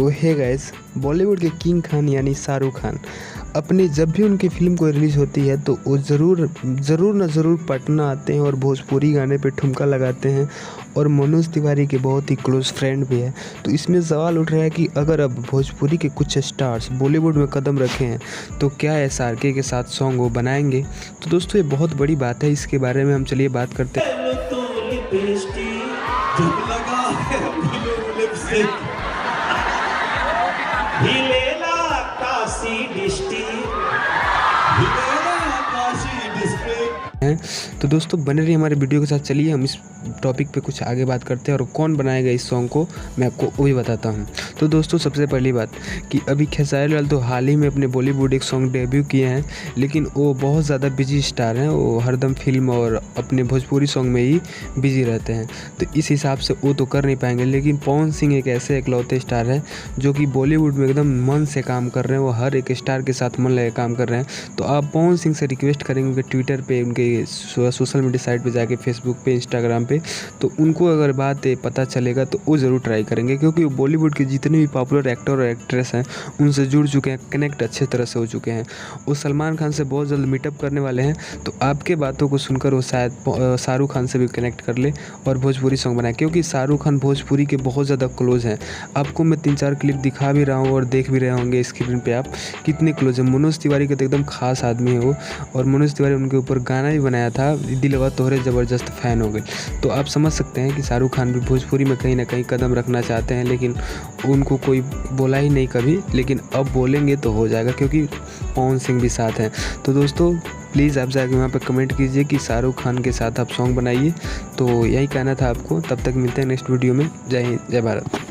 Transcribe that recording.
तो hey guys, Bollywood के king Khan यानी शाहरुख खान अपनी जब भी उनकी फ़िल्म कोई रिलीज़ होती है तो वो ज़रूर पटना आते हैं और भोजपुरी गाने पे ठुमका लगाते हैं और मनोज तिवारी के बहुत ही क्लोज़ फ्रेंड भी है। तो इसमें सवाल उठ रहा है कि अगर अब भोजपुरी के कुछ स्टार्स बॉलीवुड में कदम रखे हैं तो क्या एसआरके के साथ सॉन्ग वो बनाएंगे? तो दोस्तों ये बहुत बड़ी बात है, इसके बारे में हम चलिए बात करते हैं। तो दोस्तों बने रहिए हमारे वीडियो के साथ। चलिए हम इस टॉपिक पे कुछ आगे बात करते हैं और कौन बनाएगा इस सॉन्ग को मैं आपको वो भी बताता हूँ। तो दोस्तों सबसे पहली बात कि अभी खेसारी लाल तो हाल ही में अपने बॉलीवुड एक सॉन्ग डेब्यू किए हैं, लेकिन वो बहुत ज़्यादा बिजी स्टार हैं, वो हरदम फिल्म और अपने भोजपुरी सॉन्ग में ही बिजी रहते हैं। तो इस हिसाब से वो तो कर नहीं पाएंगे, लेकिन पवन सिंह एक ऐसे इकलौते स्टार हैं जो कि बॉलीवुड में एकदम मन से काम कर रहे हैं, वो हर एक स्टार के साथ मन लगे काम कर रहे हैं। तो आप पवन सिंह से रिक्वेस्ट करेंगे उनके ट्विटर पे, उनके सोशल मीडिया साइट पे जाके, फेसबुक पे, इंस्टाग्राम पे, तो उनको अगर बात पता चलेगा तो वो ज़रूर ट्राई करेंगे, क्योंकि बॉलीवुड के जितने भी पॉपुलर एक्टर और एक्ट्रेस हैं उनसे जुड़ चुके हैं, कनेक्ट अच्छे तरह से हो चुके हैं। वो सलमान खान से बहुत जल्द मीटअप करने वाले हैं, तो आपके बातों को सुनकर वो शायद शाहरुख खान से भी कनेक्ट कर ले और भोजपुरी सॉन्ग बनाए, क्योंकि शाहरुख खान भोजपुरी के बहुत ज़्यादा क्लोज़ हैं। आपको मैं 3-4 क्लिप दिखा भी रहा हूँ और देख भी रहे होंगे स्क्रीन पे आप कितने क्लोज हैं। मनोज तिवारी के तो एकदम खास आदमी है वो, और मनोज तिवारी उनके ऊपर गाना भी बनाया था, दिलवा तोहरे ज़बरदस्त फ़ैन हो गए। तो आप समझ सकते हैं कि शाहरुख खान भी भोजपुरी में कहीं ना कहीं कदम रखना चाहते हैं, लेकिन उनको कोई बोला ही नहीं कभी, लेकिन अब बोलेंगे तो हो जाएगा, क्योंकि पवन सिंह भी साथ हैं। तो दोस्तों प्लीज़ आप जाके वहाँ पे कमेंट कीजिए कि शाहरुख खान के साथ आप सॉन्ग बनाइए। तो यही कहना था आपको। तब तक मिलते हैं नेक्स्ट वीडियो में। जय हिंद, जय भारत।